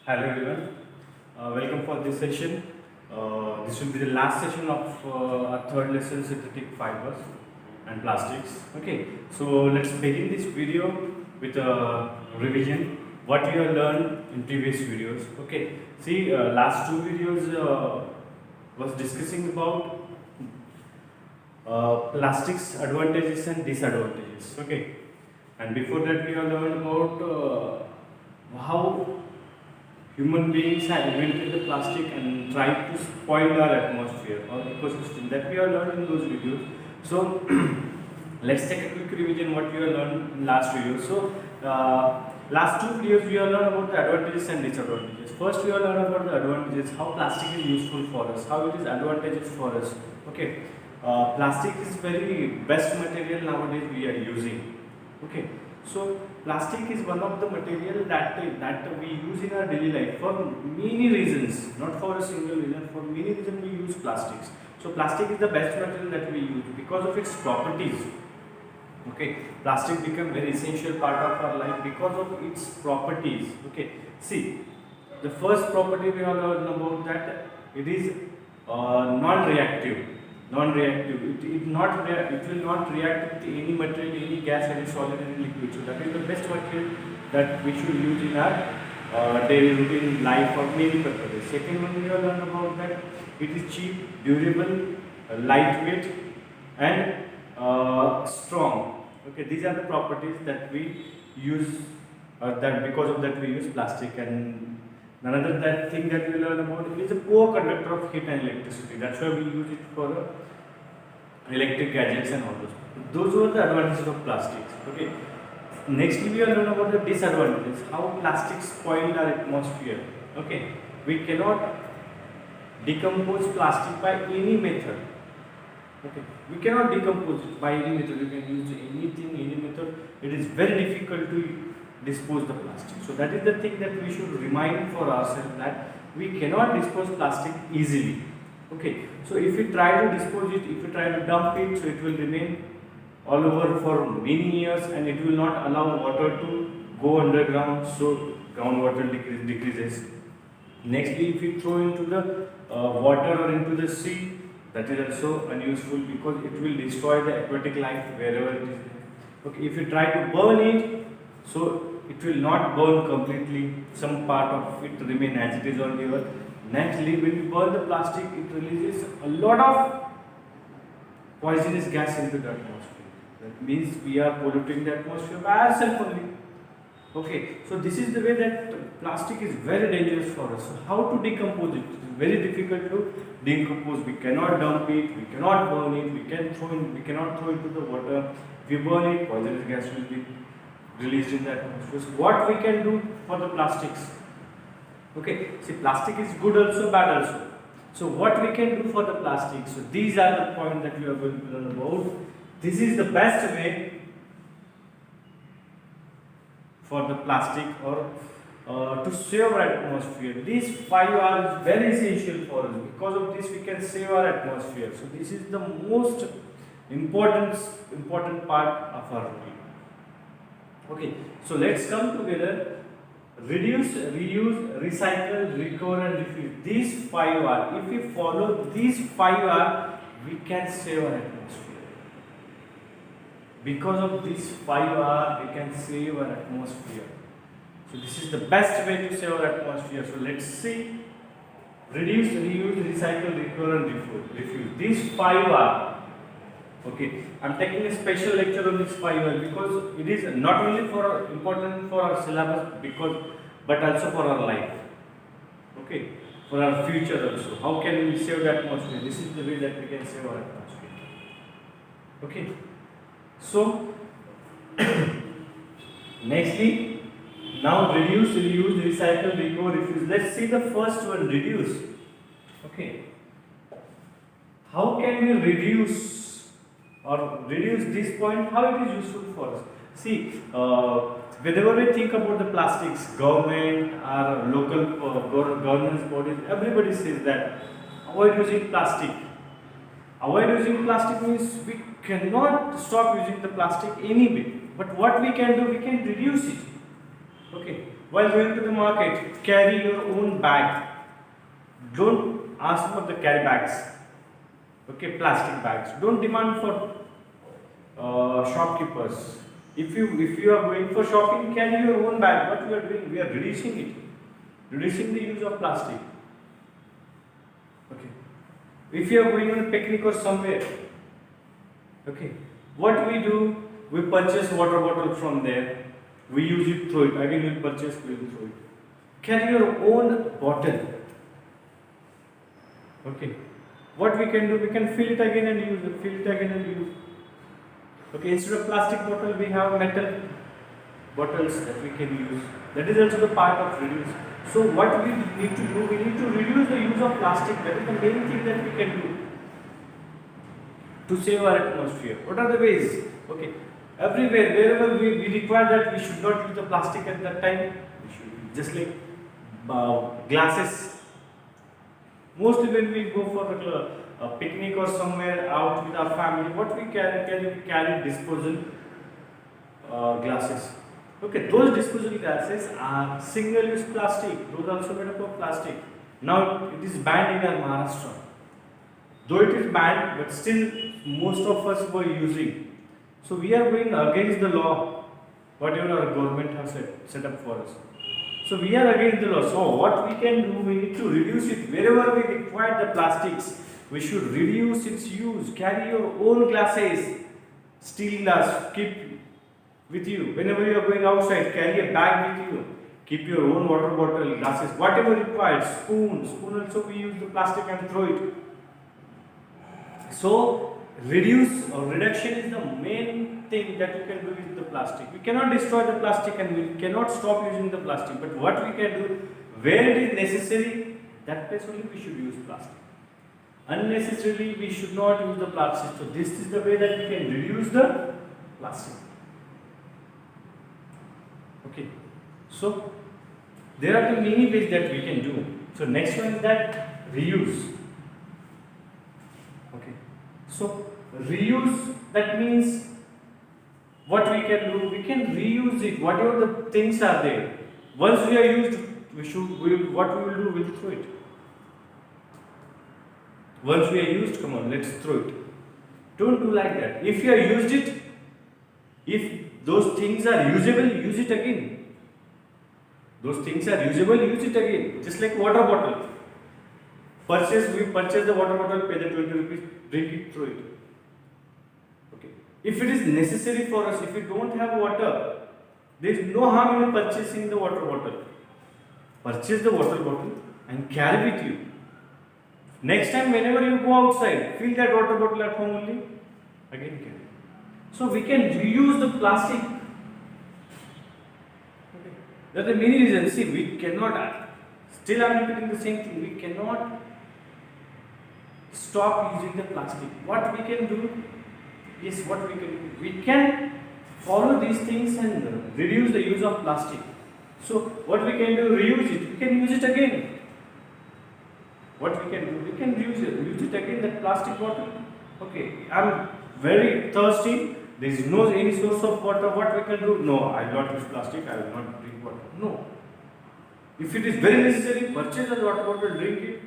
Hello everyone, welcome for this session. This will be the last session of our third lesson, synthetic fibers and plastics. Okay, so let's begin this video with a revision what we have learned in previous videos. Okay, see, last two videos was discussing about plastics advantages and disadvantages. Okay, and before that we have learned about how human beings have invented the plastic and tried to spoil our atmosphere or ecosystem that we have learned in those videos. So let's take a quick revision what we have learned in last video. So last two videos we have learned about the advantages and disadvantages. First we have learned about the advantages, how plastic is useful for us, how it is advantageous for us. Okay, plastic is very best material nowadays we are using. Okay, so plastic is one of the material that we use in our daily life for many reasons, not for a single reason. For many reasons we use plastics. So plastic is the best material that we use because of its properties. Okay, plastic become very essential part of our life because of its properties. Okay, see, the first property we all know about that it is non-reactive. Non-reactive. It will not react with any material, any gas, any solid, any liquid. So that is the best material that we should use in our daily routine life for many purposes. Second one we have learned about that it is cheap, durable, lightweight, and strong. Okay, these are the properties that we use. That because of that we use plastic. And another that thing that we learn about it is a poor conductor of heat and electricity. That's why we use it for electric gadgets and all those. Those were the advantages of plastics. Okay. Next we will learn about the disadvantages. How plastics spoil our atmosphere. Okay. We cannot decompose plastic by any method. Okay. We cannot decompose it by any method. You can use anything, any method. It is very difficult to dispose the plastic. So that is the thing that we should remind for ourselves, that we cannot dispose plastic easily. Okay, so if we try to dispose it, if we try to dump it, so it will remain all over for many years and it will not allow water to go underground, so groundwater decreases. Nextly, if we throw into the water or into the sea, that is also unuseful because it will destroy the aquatic life wherever it is there. Okay, if you try to burn it, so it will not burn completely, some part of it remain as it is on the earth. Naturally, when you burn the plastic, it releases a lot of poisonous gas into the atmosphere. That means we are polluting the atmosphere by ourselves only. Okay, so this is the way that plastic is very dangerous for us. So how to decompose it? It is very difficult to decompose. We cannot dump it, we cannot burn it, we cannot throw it to the water. If we burn it, poisonous gas will be released in the atmosphere. So what we can do for the plastics? Okay, see, plastic is good also, bad also. So what we can do for the plastic? So these are the points that we are going to learn about. This is the best way for the plastic or to save our atmosphere. These 5 are very essential for us. Because of this, we can save our atmosphere. So this is the most important part of our routine. Okay, so let's come together. Reduce, reuse, recycle, recover and refuse. These 5 are. If we follow these 5 are, we can save our atmosphere. Because of these 5 are, we can save our atmosphere. So this is the best way to save our atmosphere. So let's see. Reduce, reuse, recycle, recover and refuse. These 5 are. Okay, I am taking a special lecture on this 5 because it is not only important for our syllabus but also for our life. Okay, for our future also. How can we save the atmosphere? This is the way that we can save our atmosphere. Okay, so nextly, now reduce, reuse, recycle, recover, refuse. Let's see the first one, reduce. Okay, how can we reduce this point, how it is useful for us? See, whenever we think about the plastics, government or local governance bodies, everybody says that avoid using plastic. Avoid using plastic means we cannot stop using the plastic anyway. But what we can do, we can reduce it. Okay, while going to the market, carry your own bag. Don't ask for the carry bags. Okay, plastic bags. Don't demand for shopkeepers. If you are going for shopping, carry your own bag. What we are doing? We are reducing it, reducing the use of plastic. Okay. If you are going on a picnic or somewhere, okay, what we do? We purchase water bottle from there. We use it, throw it. Again, we purchase, we will throw it. Carry your own bottle. Okay. What we can do? We can fill it again and use it. Fill it again and use. Okay. Instead of plastic bottle, we have metal bottles that we can use. That is also the part of reduce. So what we need to do? We need to reduce the use of plastic. That is the main thing that we can do to save our atmosphere. What are the ways? Okay. Everywhere, wherever we require that, we should not use the plastic at that time. We should, just like glasses. Mostly when we go for a picnic or somewhere out with our family, what we carry disposal glasses. Okay, those disposal glasses are single-use plastic. Those are also made up of plastic. Now it is banned in our Maharashtra. Though it is banned, but still most of us were using. So we are going against the law, whatever our government has set up for us. So we are against the law. So what we can do, we need to reduce it. Wherever we require the plastics, we should reduce its use. Carry your own glasses, steel glass, keep with you. Whenever you are going outside, carry a bag with you. Keep your own water bottle, glasses, whatever required. Spoon also we use the plastic and throw it. So reduce or reduction is the main thing that you can do with the plastic. We cannot destroy the plastic and we cannot stop using the plastic. But what we can do, where it is necessary, that place only we should use plastic. Unnecessarily, we should not use the plastic. So this is the way that we can reduce the plastic. Okay. So there are the many ways that we can do. So next one is that reuse. Okay. So reuse, that means what we can do, we can reuse it. Whatever the things are there, once we are used, what we will do, we will throw it. Once we are used, come on, let's throw it. Don't do like that. If you are used it, if those things are usable, use it again. Those things are usable, use it again. Just like water bottle. We purchase the water bottle, pay the 20 rupees, drink it, throw it. Okay. If it is necessary for us, if we don't have water, there is no harm in purchasing the water bottle. Purchase the water bottle and carry with you. Next time, whenever you go outside, fill that water bottle at home only, again carry. So we can reuse the plastic. Okay. There are many reasons. See, we cannot, still I am repeating the same thing, we cannot stop using the plastic. What we can do, yes, what we can do, we can follow these things and reduce the use of plastic. So what we can do, reuse it, we can use it again. What we can do, we can use it again, that plastic bottle. Okay, I am very thirsty, there is no any source of water, what we can do? No, I will not use plastic, I will not drink water. No. If it is very necessary, purchase the water bottle, drink it,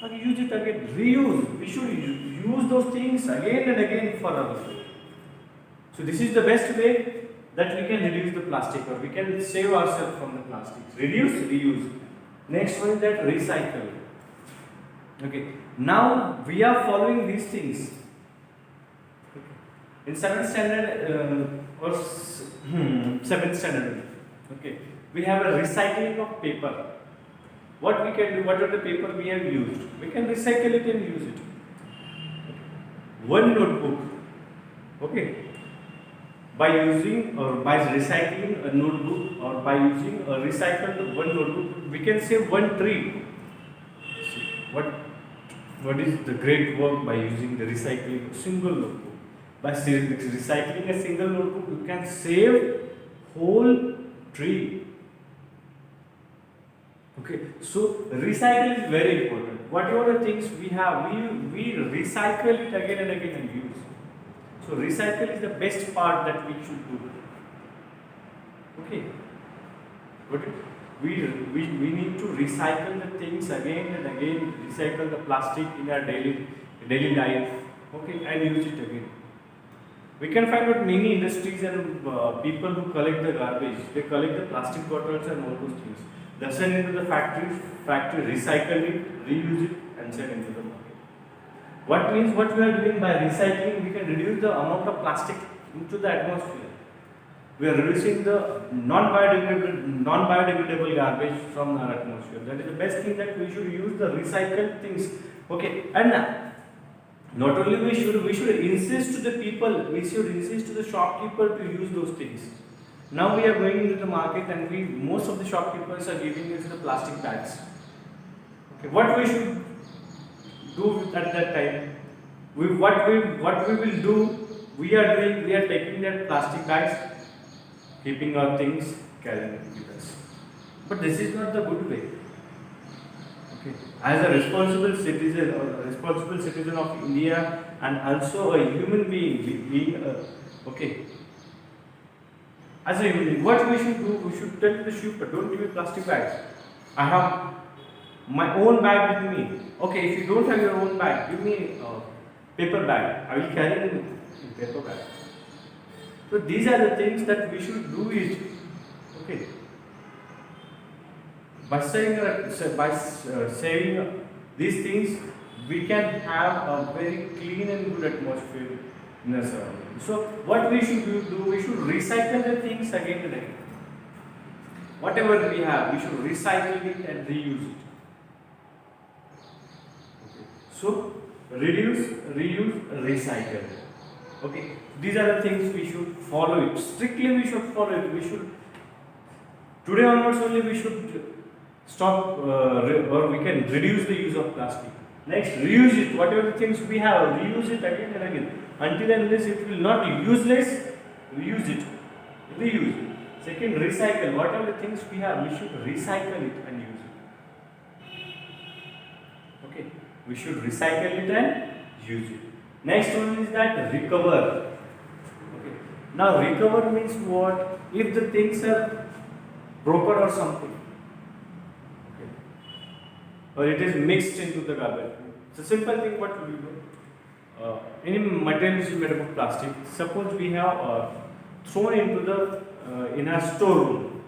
and use it again. Reuse. We should use those things again and again for our life. So this is the best way that we can reduce the plastic, or we can save ourselves from the plastics. Reduce, reuse. Next one is that recycle. Okay. Now we are following these things. In 7th standard or 7th standard, okay, we have a recycling of paper. What we can do, whatever the paper we have used, we can recycle it and use it. One notebook, okay, by using or by recycling a notebook or by using a recycled one notebook, we can save one tree. What is the great work by using the recycling a single notebook? By recycling a single notebook, you can save whole tree. Okay, so recycle is very important. Whatever the things we have, we recycle it again and again and use. So recycle is the best part that we should do. Okay, got it? we need to recycle the things again and again, recycle the plastic in our daily life, okay, and use it again. We can find out many industries and people who collect the garbage. They collect the plastic bottles and all those things. They send into the factory recycle it, reuse it, and send into the market. What means what we are doing by recycling, we can reduce the amount of plastic into the atmosphere. We are reducing the non-biodegradable garbage from our atmosphere. That is the best thing, that we should use the recycled things. Okay, and not only we should insist to the people, we should insist to the shopkeeper to use those things. Now we are going into the market and most of the shopkeepers are giving us the plastic bags. Okay, what we should do at that time? What we will do? We are taking that plastic bags, keeping our things, carrying it with us. But this is not the good way. Okay. As a responsible citizen of India, and also a human being, okay. As a human being, what we should do? We should tell the shopkeeper, don't give me plastic bags. I have my own bag with me. Okay, if you don't have your own bag, give me a paper bag. I will carry it in paper bag. So these are the things that we should do it. Okay. By saving these things, we can have a very clean and good atmosphere in our surroundings. So what we should do? We should recycle the things again and again. Whatever we have, we should recycle it and reuse it. Okay. So reduce, reuse, recycle. Okay, these are the things we should follow it. Strictly we should follow it. We should, today onwards only we should stop or we can reduce the use of plastic. Next, reuse it. Whatever the things we have, reuse it again and again. Until and unless it will not be useless, reuse it. Reuse it. Second, recycle. Whatever the things we have, we should recycle it and use it. Okay, we should recycle it and use it. Next one is that recover. Okay. Now recover means what? If the things are broken or something, okay, or it is mixed into the garbage. It's a simple thing. What will you do? Any material is made of plastic. Suppose we have thrown into the in a storeroom.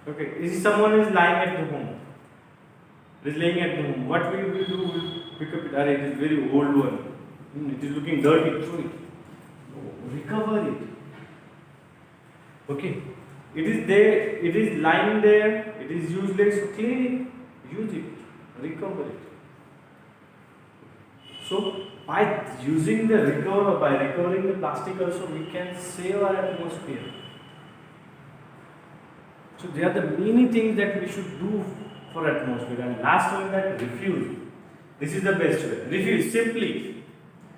Okay, if someone is lying at the home, is laying at the home, what we will do? We'll pick up it. It is very old one. It is looking dirty. Throw it. Recover it. Okay. It is there. It is lying there. It is useless. Clean it. Use it. Recover it. So by using the recover, by recovering the plastic also, we can save our atmosphere. So there are the many things that we should do for atmosphere. And last one, that refuse. This is the best way. Refuse simply.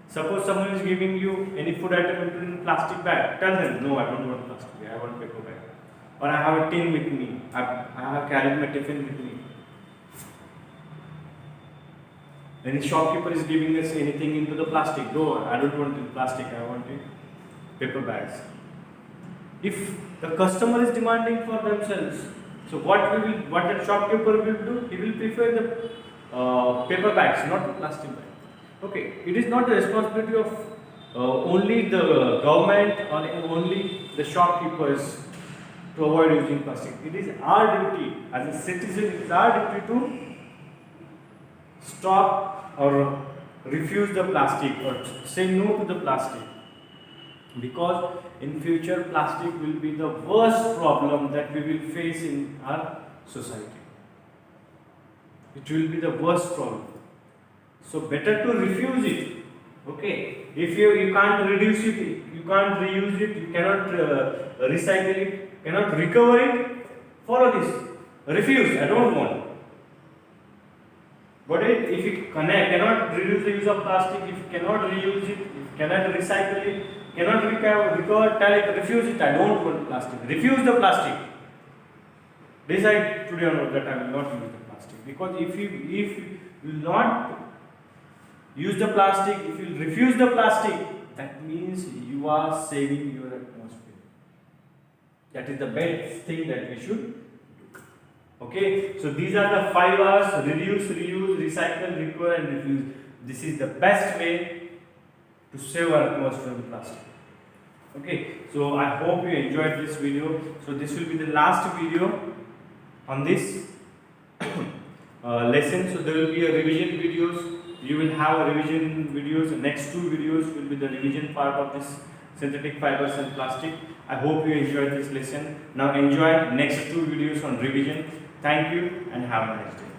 Suppose someone is giving you any food item in plastic bag. Tell them, no, I don't want plastic bag. I want paper bag. Or I have a tin with me. I have carried my tiffin with me. Any shopkeeper is giving us anything into the plastic. No, I don't want it plastic. I want it paper bags. If the customer is demanding for themselves, so what the shopkeeper will do? He will prefer the paper bags, not the plastic bag. Okay, it is not the responsibility of only the government or only the shopkeepers to avoid using plastic. It is our duty as a citizen. It is our duty to stop or refuse the plastic or say no to the plastic. Because in future, plastic will be the worst problem that we will face in our society. It will be the worst problem. So better to refuse it. Okay. If you can't reduce it, you can't reuse it, you cannot recycle it, cannot recover it, follow this. Refuse. I don't want. But if you cannot reduce the use of plastic, if you cannot reuse it, if you cannot recycle it, cannot recover, tell it, refuse it. I don't want plastic. Refuse the plastic. Decide today onward that I will not use the plastic. Because if you will not use the plastic, if you refuse the plastic, that means you are saving your atmosphere. That is the best thing that we should do. Okay, so these are the 5 R's: reduce, reuse, recycle, recover, and refuse. This is the best way to save our atmosphere from plastic. Okay, so I hope you enjoyed this video. So this will be the last video on this lesson. So there will be a revision videos. You will have a revision videos. The next 2 videos will be the revision part of this synthetic fibers and plastic. I hope you enjoyed this lesson. Now enjoy next 2 videos on revision. Thank you and have a nice day.